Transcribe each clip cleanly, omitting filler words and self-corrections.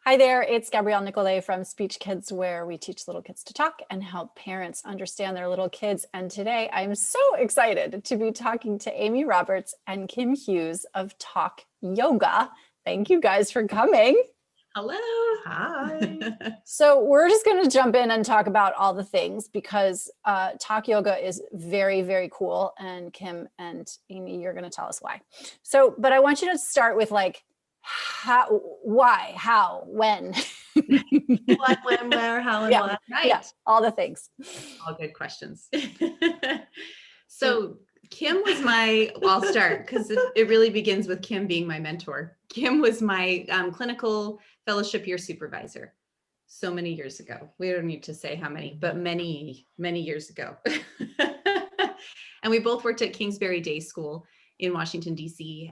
Hi there, it's Gabrielle Nicolay from SpeechKids, where we teach little kids to talk and help parents understand their little kids. And today I'm so excited to be talking to Amy Roberts and Kim Hughes of Talk Yoga. Thank you guys for coming. Hello. Hi. So we're just going to jump in and talk about all the things because Talk Yoga is very, very cool. And Kim and Amy, you're going to tell us why. So, but I want you to start with like, how, why, how, when. What, when, where, how, and what. Right. Yeah, all the things. All good questions. So Kim was I'll start because it really begins with Kim being my mentor. Kim was my clinical fellowship year supervisor so many years ago. We don't need to say how many, but many, many years ago. And we both worked at Kingsbury Day School in Washington, D.C.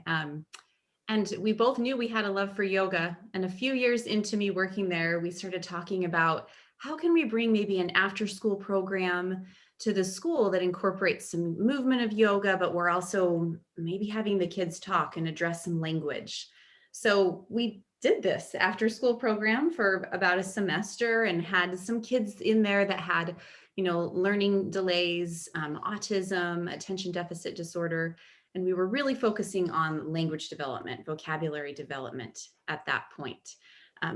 And we both knew we had a love for yoga. And a few years into me working there, we started talking about how can we bring maybe an after school program to the school that incorporates some movement of yoga, but we're also maybe having the kids talk and address some language. So we did this after school program for about a semester and had some kids in there that had, learning delays, autism, attention deficit disorder. And we were really focusing on language development, vocabulary development at that point.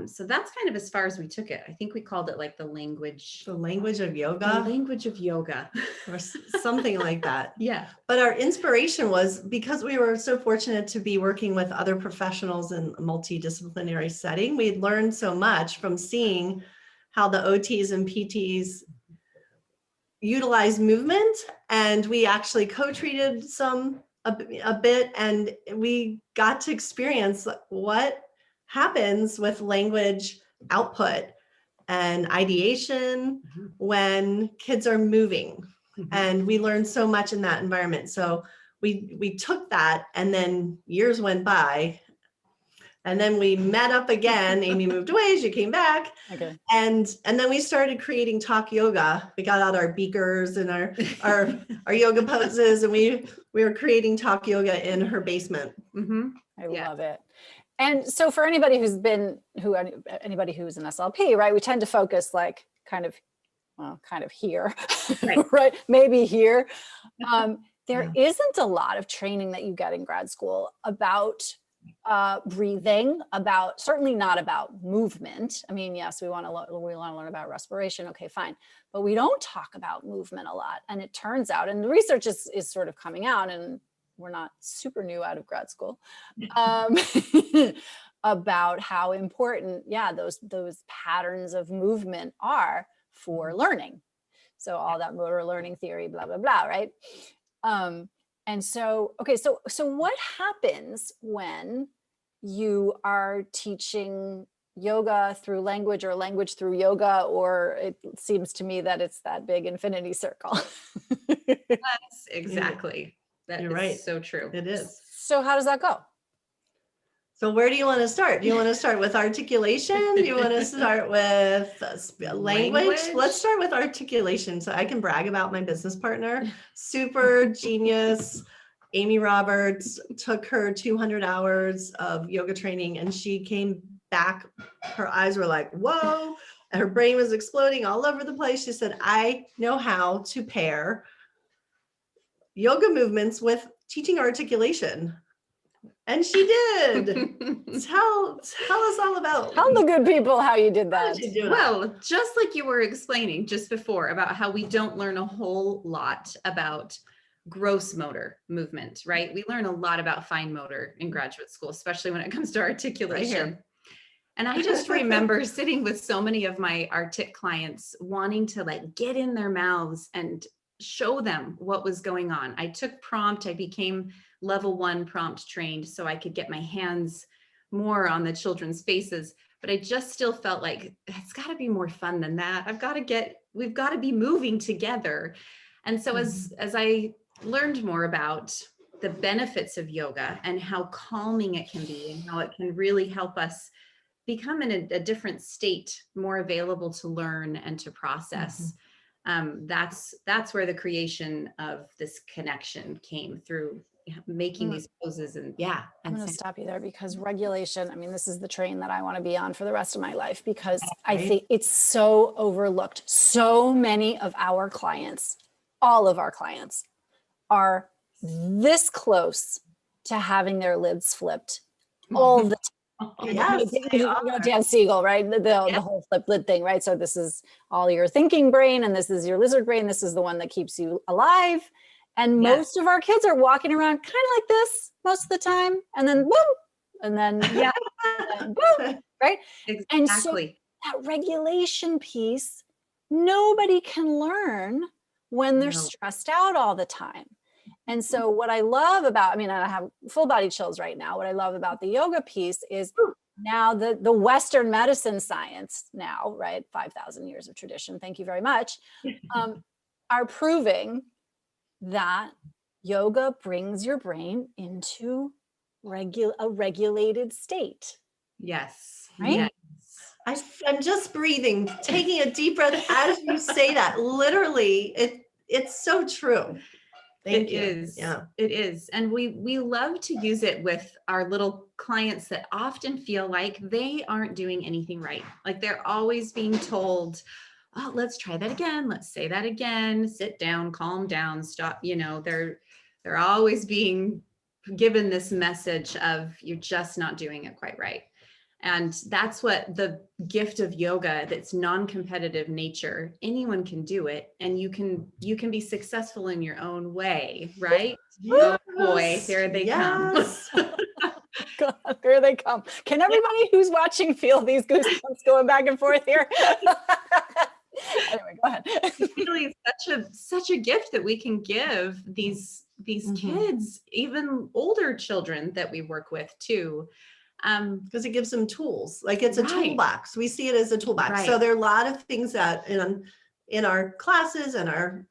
So that's kind of as far as we took it. I think we called it like the language of yoga. The language of yoga. Or something like that. Yeah. But our inspiration was because we were so fortunate to be working with other professionals in a multidisciplinary setting. We had learned so much from seeing how the OTs and PTs utilize movement. And we actually co-treated a bit, and we got to experience what happens with language output and ideation when kids are moving. And we learned so much in that environment. So we took that, and then years went by, and then we met up again. Amy moved away, she came back. Okay. And then we started creating Talk Yoga. We got out our beakers and our yoga poses, and we were creating Talk Yoga in her basement. I love it. And so for anybody who's an SLP, right, we tend to focus like kind of here, right? Maybe here. There isn't a lot of training that you get in grad school about breathing, certainly not about movement. I mean, yes, we want to learn about respiration. Okay, fine. But we don't talk about movement a lot. And it turns out, and the research is sort of coming out, and we're not super new out of grad school, about how important, those patterns of movement are for learning. So all that motor learning theory, blah, blah, blah, right? And so, okay, so what happens when you are teaching yoga through language or language through yoga, or it seems to me that it's that big infinity circle? That's exactly. That You're is right. So true. It is. So how does that go? So where do you want to start? Do you want to start with articulation? Do you want to start with language? Let's start with articulation. So I can brag about my business partner, super genius. Amy Roberts took her 200 hours of yoga training, and she came back. Her eyes were like, whoa, and her brain was exploding all over the place. She said, I know how to pair yoga movements with teaching articulation. And she did. Tell us all about. Tell the good people how you did that. How did you do that? Well, just like you were explaining just before about how we don't learn a whole lot about gross motor movement, right? We learn a lot about fine motor in graduate school, especially when it comes to articulation. Right. And I just remember sitting with so many of my Artic clients wanting to like get in their mouths and show them what was going on. I took prompt, I became level 1 prompt trained so I could get my hands more on the children's faces, but I just still felt like it's got to be more fun than that. We've got to be moving together. And so as I learned more about the benefits of yoga and how calming it can be and how it can really help us become in a different state, more available to learn and to process. That's where the creation of this connection came through making these poses and yeah. I'm going to stop you there because regulation, I mean, this is the train that I want to be on for the rest of my life because I think it's so overlooked. So many of our clients, all of our clients, are this close to having their lids flipped all the time. Yes, Dan Siegel, right? The whole flip lid thing, right? So this is all your thinking brain and this is your lizard brain. This is the one that keeps you alive. And most of our kids are walking around kind of like this most of the time. And then boom, and then and boom, right? Exactly. And so that regulation piece, nobody can learn when they're stressed out all the time. And so what I love about, I mean, I have full body chills right now. What I love about the yoga piece is now the Western medicine science now, right? 5,000 years of tradition. Thank you very much. Are proving that yoga brings your brain into a regulated state. Yes. Right? Yes. I'm just breathing, taking a deep breath as you say that. Literally, it's so true. Thank you. It is. And we love to use it with our little clients that often feel like they aren't doing anything right. Like they're always being told, oh, let's try that again. Let's say that again. Sit down, calm down, stop. You know, they're always being given this message of you're just not doing it quite right. And that's what the gift of yoga, that's non-competitive nature. Anyone can do it, and you can be successful in your own way, right? Yes. Oh boy, here they come. God, there they come. Can everybody who's watching feel these goosebumps going back and forth here? Anyway, go ahead. It's really such a gift that we can give these kids, even older children that we work with too. Because it gives them tools. Like it's a toolbox. We see it as a toolbox. So there are a lot of things that in our classes and our,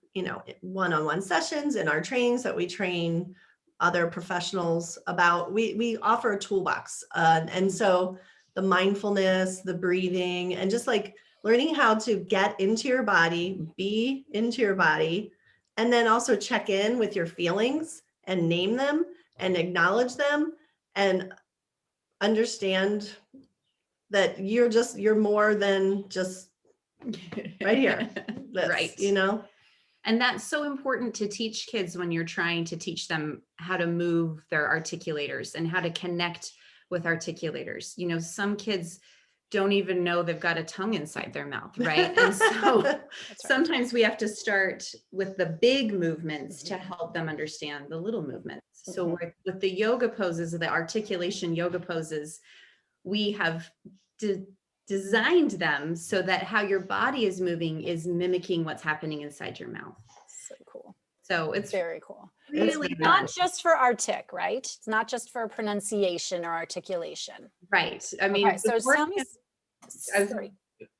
one-on-one sessions and our trainings that we train other professionals about, we offer a toolbox. And so the mindfulness, the breathing, and just like learning how to get into your body, be into your body, and then also check in with your feelings and name them and acknowledge them and understand that you're more than just right here. Right. And that's so important to teach kids when you're trying to teach them how to move their articulators and how to connect with articulators. Some kids don't even know they've got a tongue inside their mouth, right? And so sometimes we have to start with the big movements to help them understand the little movements. So with the yoga poses, the articulation yoga poses, we have designed them so that how your body is moving is mimicking what's happening inside your mouth. So cool. So it's very cool. Really it's not just for artic, right? It's not just for pronunciation or articulation. Right. I mean, okay, so tell me, sorry.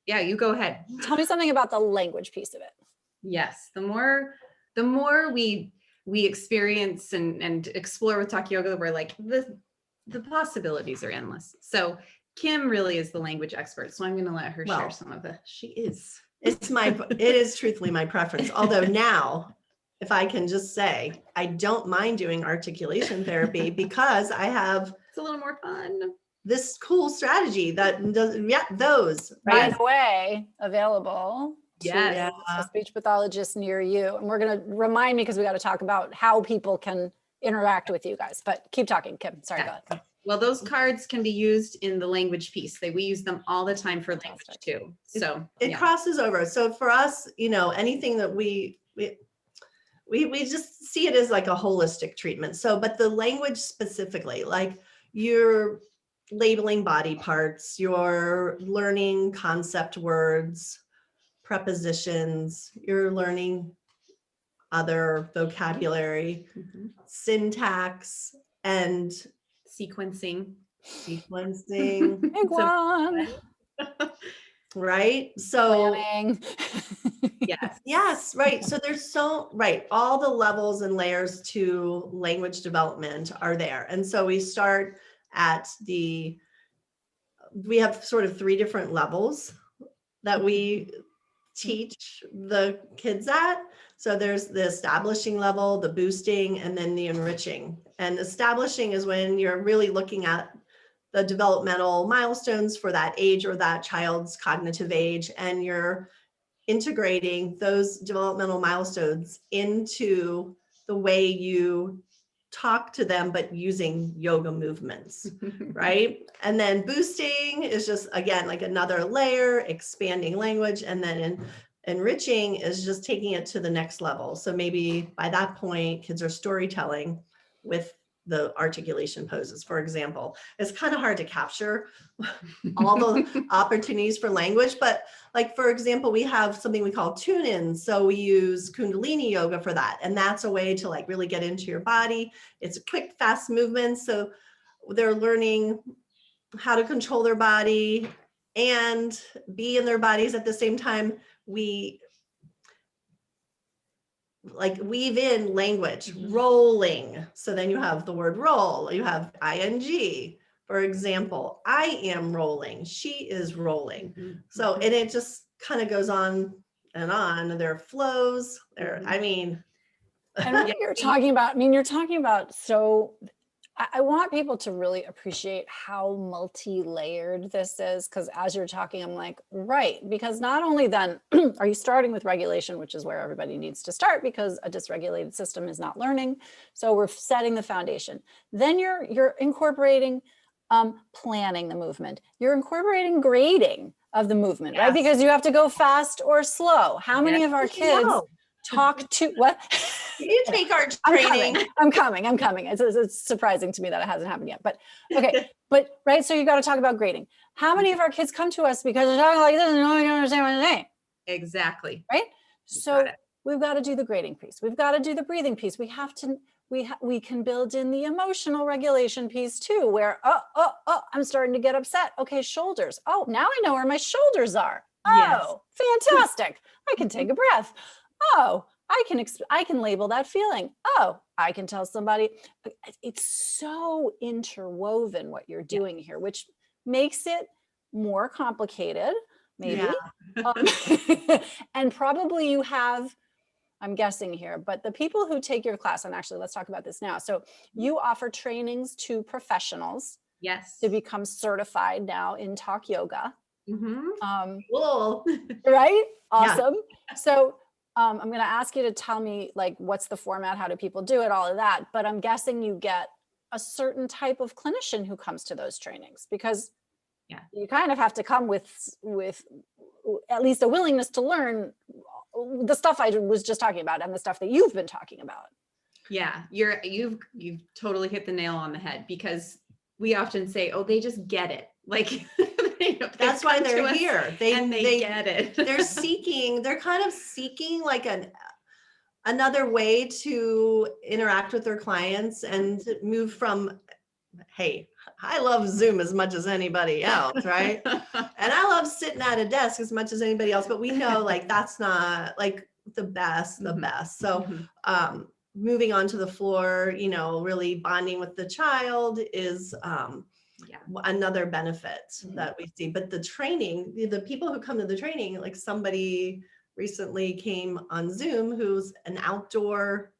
Yeah, you go ahead. Tell me something about the language piece of it. Yes. The more we experience and explore with Talk Yoga, we're like, the possibilities are endless. So Kim really is the language expert. So I'm going to let her share some of she is. It is truthfully my preference. Although now, if I can just say, I don't mind doing articulation therapy because I have it's a little more fun. This cool strategy that does, those. By the way, available to a speech pathologist near you. And we're going to remind me because we got to talk about how people can interact with you guys. But keep talking, Kim. Sorry, go ahead. Well, those cards can be used in the language piece. We use them all the time for language too. So it crosses over. So for us, anything that we just see it as like a holistic treatment. So, but the language specifically, like you're labeling body parts, you're learning concept words, prepositions, you're learning other vocabulary, syntax, and sequencing. Big one. Right. So yes, right. So there's all the levels and layers to language development are there. And so we start at we have sort of 3 different levels that we teach the kids at. So there's the establishing level, the boosting, and then the enriching. And establishing is when you're really looking at the developmental milestones for that age or that child's cognitive age, and you're integrating those developmental milestones into the way you talk to them, but using yoga movements, right? And then boosting is just, again, like another layer, expanding language. And then enriching is just taking it to the next level. So maybe by that point, kids are storytelling with the articulation poses, for example. It's kind of hard to capture all the opportunities for language, but like, for example, we have something we call tune-ins. So we use Kundalini yoga for that. And that's a way to like really get into your body. It's a quick, fast movement. So they're learning how to control their body and be in their bodies at the same time. We like weave in language, rolling. So then you have the word roll, you have ing. For example, I am rolling, she is rolling. So, and it just kind of goes on and on. There are flows there. I mean, and what you're talking about, you're talking about, so I want people to really appreciate how multi-layered this is, because as you're talking, I'm like, right, because not only then are you starting with regulation, which is where everybody needs to start, because a dysregulated system is not learning. So we're setting the foundation. Then you're incorporating planning the movement. You're incorporating grading of the movement, right? Because you have to go fast or slow. How many of our kids talk to what? You take our training. I'm coming. It's surprising to me that it hasn't happened yet, but okay. But right, so you got to talk about grading. How many of our kids come to us because they're talking like this and no, I don't understand what they're saying? Exactly. Right. So we've got to do the grading piece. We've got to do the breathing piece. We have to. We can build in the emotional regulation piece too, where I'm starting to get upset. Okay, shoulders. Oh, now I know where my shoulders are. Oh, fantastic! I can take a breath. Oh, I can label that feeling. Oh, I can tell somebody. It's so interwoven what you're doing here, which makes it more complicated, maybe. And probably you have, I'm guessing here, but the people who take your class, and actually let's talk about this now. So you offer trainings to professionals. Yes. To become certified now in talk yoga. Cool. Right? Awesome. Yeah. So I'm going to ask you to tell me like, what's the format? How do people do it? All of that. But I'm guessing you get a certain type of clinician who comes to those trainings, because you kind of have to come with at least a willingness to learn the stuff I was just talking about and the stuff that you've been talking about. Yeah, you've totally hit the nail on the head, because we often say, oh, they just get it. Like that's why they're here. They get it. They're kind of seeking like another way to interact with their clients and move from, hey, I love Zoom as much as anybody else, right? And I love sitting at a desk as much as anybody else, but we know like that's not like the best. So moving onto the floor, really bonding with the child is another benefit that we see. But the training, the people who come to the training, like somebody recently came on Zoom who's an outdoor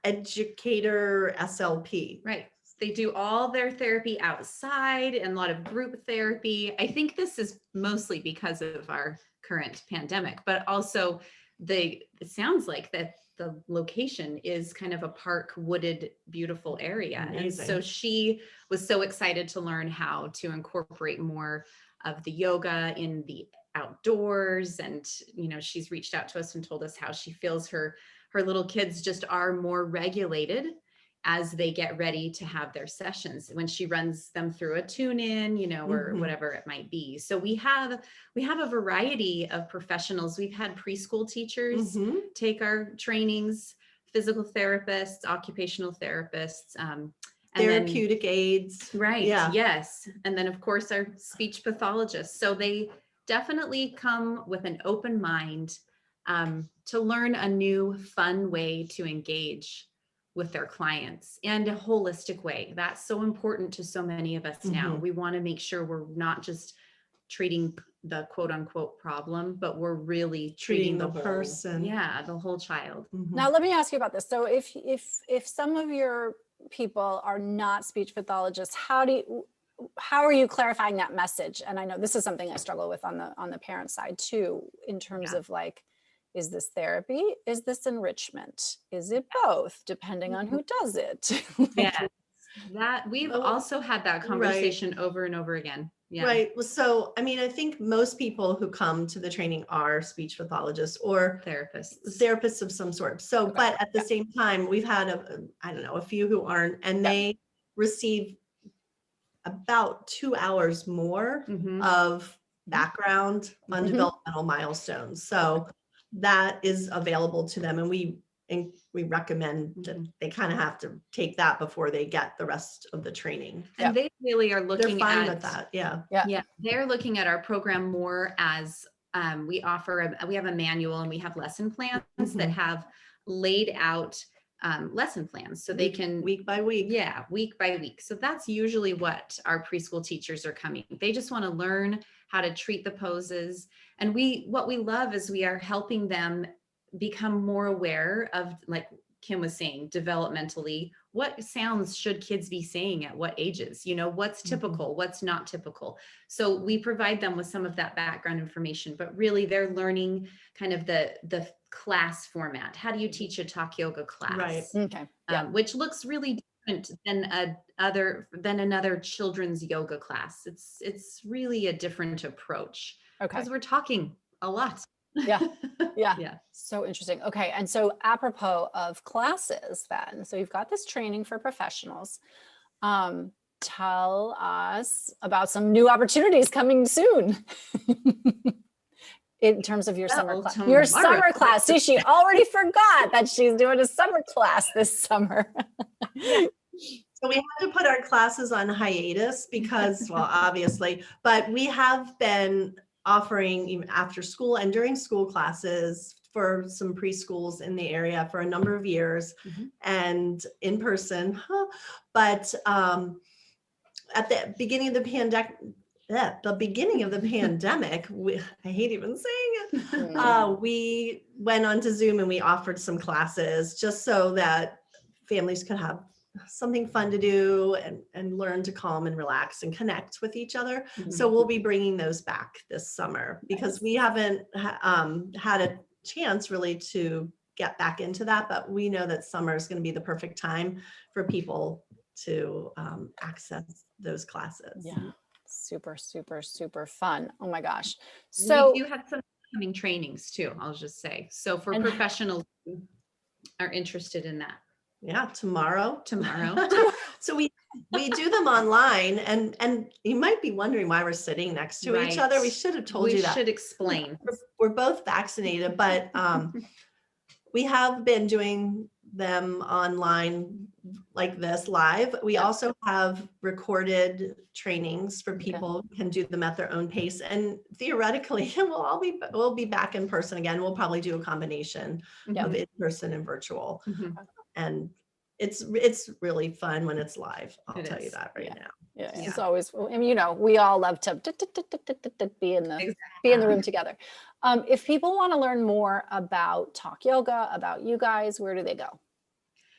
educator SLP. Right. They do all their therapy outside and a lot of group therapy. I think this is mostly because of our current pandemic, but also it sounds like that the location is kind of a park, wooded, beautiful area. Amazing. And so she was so excited to learn how to incorporate more of the yoga in the outdoors. And, she's reached out to us and told us how she feels her little kids just are more regulated as they get ready to have their sessions when she runs them through a tune-in, or whatever it might be. So we have a variety of professionals. We've had preschool teachers take our trainings, physical therapists, occupational therapists, therapeutic aides. Right. Yeah. Yes. And then of course our speech pathologists. So they definitely come with an open mind to learn a new fun way to engage with their clients, and a holistic way. That's so important to so many of us now. We want to make sure we're not just treating the quote unquote problem, but we're really treating the whole, person. yeah, the whole child. Now, let me ask you about this. So if some of your people are not speech pathologists, how are you clarifying that message? And I know this is something I struggle with on the parent side too, in terms of like, is this therapy? Is this enrichment? Is it both, depending on who does it? Yeah, that we've also had that conversation over and over again. Yeah. Right. Well, so, I mean, I think most people who come to the training are speech pathologists or therapists of some sort. So, but at the same time, we've had I don't know, a few who aren't, and they receive about 2 hours more of background on developmental milestones. So that is available to them. And we recommend that they kind of have to take that before they get the rest of the training. And they really are looking They're fine at with that. Yeah. They're looking at our program more as we have a manual and we have lesson plans that have laid out lesson plans so they can week by week. Yeah, week by week. So that's usually what our preschool teachers are coming. They just want to learn how to treat the poses. And what we love is we are helping them become more aware of, like Kim was saying, developmentally, what sounds should kids be saying at what ages? You know, what's typical, what's not typical. So we provide them with some of that background information, but really they're learning kind of the class format. How do you teach a talk yoga class? Right. Okay. Which looks really different than another children's yoga class. It's really a different approach because we're talking a lot. Yeah. So interesting. Okay. And so apropos of classes then, so you've got this training for professionals. Tell us about some new opportunities coming soon. In terms of your summer class. Your summer class. See, she already forgot that she's doing a summer class this summer. So we had to put our classes on hiatus because, well, obviously, but we have been offering even after school and during school classes for some preschools in the area for a number of years and in person. But at the beginning of the pandemic, I hate even saying it, we went on to Zoom and we offered some classes just so that families could have something fun to do and learn to calm and relax and connect with each other. So we'll be bringing those back this summer because we haven't had a chance really to get back into that, but we know that summer is going to be the perfect time for people to access those classes. Yeah. Super, super, super fun. Oh my gosh. So we do have some upcoming trainings too, I'll just say. So for professionals who are interested in that. Yeah, tomorrow. So we do them online and you might be wondering why we're sitting next to each other. We should have told you that. We should explain. We're both vaccinated, but we have been doing them online like this live. We also have recorded trainings for people who can do them at their own pace. And theoretically, we'll be back in person again. We'll probably do a combination of in-person and virtual. And it's really fun when it's live. I'll tell you that right now. Yeah, it's always, I mean, we all love to be in the room together. If people want to learn more about Talk Yoga, about you guys, where do they go?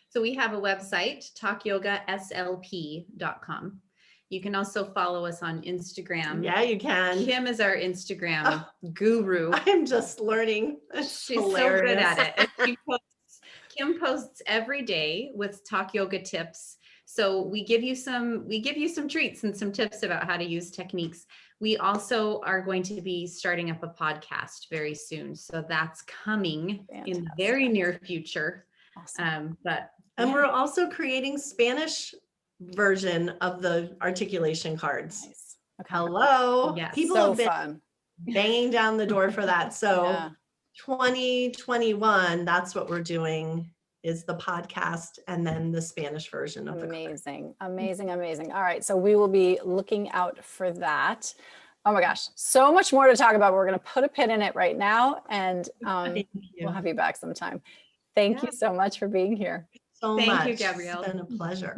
So we have a website, talkyogaslp.com. You can also follow us on Instagram. Yeah, you can. Kim is our Instagram guru. I'm just learning. She's hilarious. So good at it. And Kim posts every day with Talk Yoga tips. So we give you some treats and some tips about how to use techniques. We also are going to be starting up a podcast very soon. So that's coming in the very near future. Awesome. And we're also creating Spanish version of the articulation cards. Nice. Okay. Hello. Yes. People have been banging down the door for that. So 2021, that's what we're doing, is the podcast and then the Spanish version of the Amazing. All right. So we will be looking out for that. Oh my gosh, so much more to talk about. We're going to put a pin in it right now and we'll have you back sometime. Thank you so much for being here. Thank you, Gabrielle. It's been a pleasure.